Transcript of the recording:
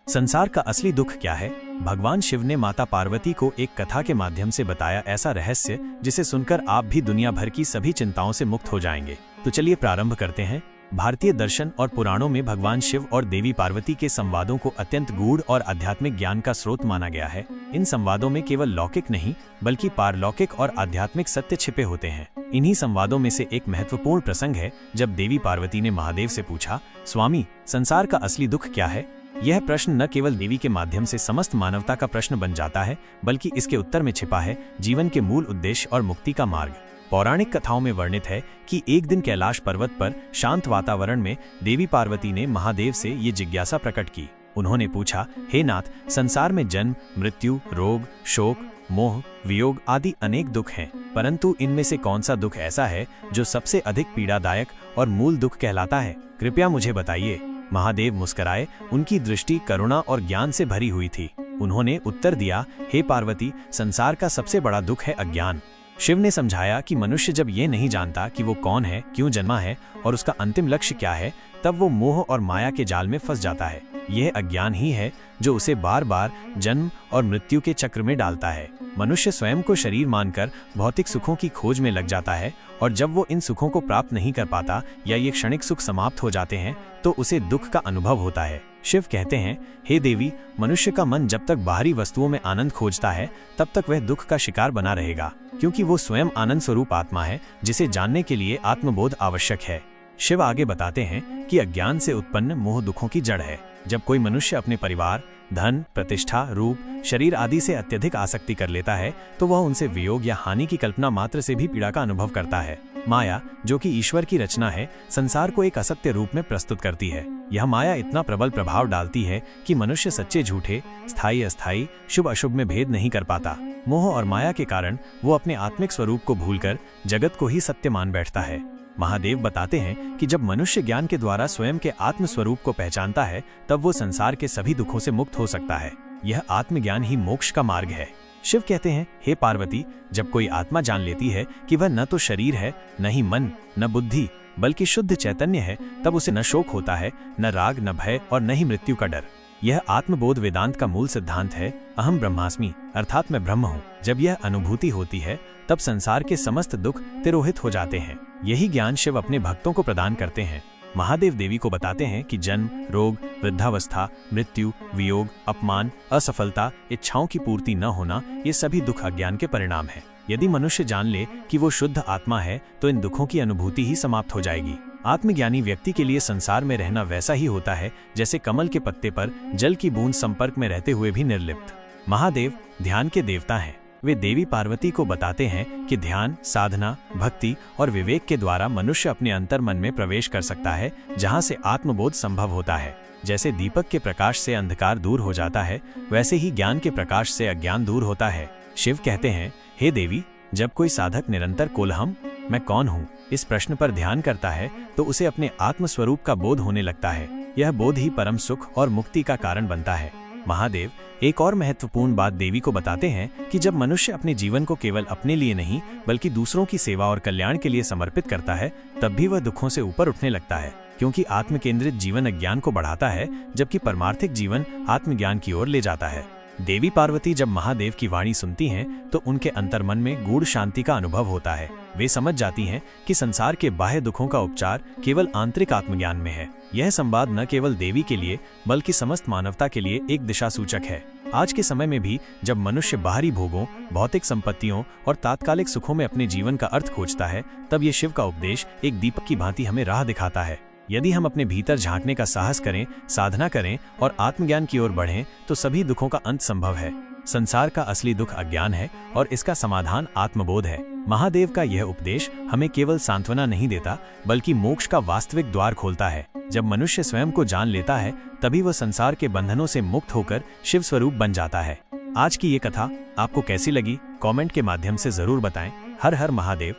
संसार का असली दुख क्या है? भगवान शिव ने माता पार्वती को एक कथा के माध्यम से बताया ऐसा रहस्य जिसे सुनकर आप भी दुनिया भर की सभी चिंताओं से मुक्त हो जाएंगे। तो चलिए प्रारंभ करते हैं। भारतीय दर्शन और पुराणों में भगवान शिव और देवी पार्वती के संवादों को अत्यंत गूढ़ और आध्यात्मिक ज्ञान का स्रोत माना गया है। इन संवादों में केवल लौकिक नहीं बल्कि पारलौकिक और आध्यात्मिक सत्य छिपे होते हैं। इन्हीं संवादों में से एक महत्वपूर्ण प्रसंग है जब देवी पार्वती ने महादेव से पूछा, स्वामी, संसार का असली दुख क्या है? यह प्रश्न न केवल देवी के माध्यम से समस्त मानवता का प्रश्न बन जाता है, बल्कि इसके उत्तर में छिपा है जीवन के मूल उद्देश्य और मुक्ति का मार्ग। पौराणिक कथाओं में वर्णित है कि एक दिन कैलाश पर्वत पर शांत वातावरण में देवी पार्वती ने महादेव से ये जिज्ञासा प्रकट की। उन्होंने पूछा, हे नाथ, संसार में जन्म, मृत्यु, रोग, शोक, मोह, वियोग आदि अनेक दुख हैं, परंतु इनमें से कौन सा दुख ऐसा है जो सबसे अधिक पीड़ादायक और मूल दुख कहलाता है? कृपया मुझे बताइए। महादेव मुस्कुराए, उनकी दृष्टि करुणा और ज्ञान से भरी हुई थी। उन्होंने उत्तर दिया, हे पार्वती, संसार का सबसे बड़ा दुख है अज्ञान। शिव ने समझाया कि मनुष्य जब ये नहीं जानता कि वो कौन है, क्यों जन्मा है और उसका अंतिम लक्ष्य क्या है, तब वो मोह और माया के जाल में फंस जाता है। यह अज्ञान ही है जो उसे बार बार जन्म और मृत्यु के चक्र में डालता है। मनुष्य स्वयं को शरीर मानकर भौतिक सुखों की खोज में लग जाता है, और जब वो इन सुखों को प्राप्त नहीं कर पाता या ये क्षणिक सुख समाप्त हो जाते हैं तो उसे दुख का अनुभव होता है। शिव कहते हैं, हे देवी, मनुष्य का मन जब तक बाहरी वस्तुओं में आनंद खोजता है तब तक वह दुख का शिकार बना रहेगा, क्योंकि वो स्वयं आनंद स्वरूप आत्मा है जिसे जानने के लिए आत्मबोध आवश्यक है। शिव आगे बताते हैं कि अज्ञान से उत्पन्न मोह दुखों की जड़ है। जब कोई मनुष्य अपने परिवार, धन, प्रतिष्ठा, रूप, शरीर आदि से अत्यधिक आसक्ति कर लेता है तो वह उनसे वियोग या हानि की कल्पना मात्र से भी पीड़ा का अनुभव करता है। माया, जो कि ईश्वर की रचना है, संसार को एक असत्य रूप में प्रस्तुत करती है। यह माया इतना प्रबल प्रभाव डालती है कि मनुष्य सच्चे झूठे, स्थायी अस्थायी, शुभ अशुभ में भेद नहीं कर पाता। मोह और माया के कारण वो अपने आत्मिक स्वरूप को भूलकर जगत को ही सत्य मान बैठता है। महादेव बताते हैं कि जब मनुष्य ज्ञान के द्वारा स्वयं के आत्म स्वरूप को पहचानता है तब वो संसार के सभी दुखों से मुक्त हो सकता है। यह आत्मज्ञान ही मोक्ष का मार्ग है। शिव कहते हैं, हे पार्वती, जब कोई आत्मा जान लेती है कि वह न तो शरीर है, न ही मन, न बुद्धि, बल्कि शुद्ध चैतन्य है, तब उसे न शोक होता है, न राग, न भय और न ही मृत्यु का डर। यह आत्मबोध वेदांत का मूल सिद्धांत है। अहम ब्रह्मास्मि, अर्थात मैं ब्रह्म हूँ। जब यह अनुभूति होती है तब संसार के समस्त दुख तिरोहित हो जाते हैं। यही ज्ञान शिव अपने भक्तों को प्रदान करते हैं। महादेव देवी को बताते हैं कि जन्म, रोग, वृद्धावस्था, मृत्यु, वियोग, अपमान, असफलता, इच्छाओं की पूर्ति न होना, ये सभी दुख अज्ञान के परिणाम हैं। यदि मनुष्य जान ले कि वो शुद्ध आत्मा है तो इन दुखों की अनुभूति ही समाप्त हो जाएगी। आत्मज्ञानी व्यक्ति के लिए संसार में रहना वैसा ही होता है जैसे कमल के पत्ते पर जल की बूंद संपर्क में रहते हुए भी निर्लिप्त। महादेव ध्यान के देवता हैं। वे देवी पार्वती को बताते हैं कि ध्यान, साधना, भक्ति और विवेक के द्वारा मनुष्य अपने अंतर मन में प्रवेश कर सकता है, जहां से आत्मबोध संभव होता है। जैसे दीपक के प्रकाश से अंधकार दूर हो जाता है, वैसे ही ज्ञान के प्रकाश से अज्ञान दूर होता है। शिव कहते हैं, हे देवी, जब कोई साधक निरंतर कोलहम, मैं कौन हूँ, इस प्रश्न पर ध्यान करता है तो उसे अपने आत्म स्वरूप का बोध होने लगता है। यह बोध ही परम सुख और मुक्ति का कारण बनता है। महादेव एक और महत्वपूर्ण बात देवी को बताते हैं कि जब मनुष्य अपने जीवन को केवल अपने लिए नहीं बल्कि दूसरों की सेवा और कल्याण के लिए समर्पित करता है तब भी वह दुखों से ऊपर उठने लगता है, क्योंकि आत्मकेंद्रित जीवन अज्ञान को बढ़ाता है जबकि परमार्थिक जीवन आत्मज्ञान की ओर ले जाता है। देवी पार्वती जब महादेव की वाणी सुनती हैं तो उनके अंतर्मन में गूढ़ शांति का अनुभव होता है। वे समझ जाती हैं कि संसार के बाह्य दुखों का उपचार केवल आंतरिक आत्मज्ञान में है। यह संवाद न केवल देवी के लिए बल्कि समस्त मानवता के लिए एक दिशा सूचक है। आज के समय में भी जब मनुष्य बाहरी भोगों, भौतिक संपत्तियों और तात्कालिक सुखों में अपने जीवन का अर्थ खोजता है, तब ये शिव का उपदेश एक दीपक की भांति हमें राह दिखाता है। यदि हम अपने भीतर झांकने का साहस करें, साधना करें और आत्मज्ञान की ओर बढ़ें तो सभी दुखों का अंत संभव है। संसार का असली दुख अज्ञान है और इसका समाधान आत्मबोध है। महादेव का यह उपदेश हमें केवल सांत्वना नहीं देता बल्कि मोक्ष का वास्तविक द्वार खोलता है। जब मनुष्य स्वयं को जान लेता है तभी वह संसार के बंधनों से मुक्त होकर शिव स्वरूप बन जाता है। आज की ये कथा आपको कैसी लगी? कमेंट के माध्यम से जरूर बताएं। हर हर महादेव।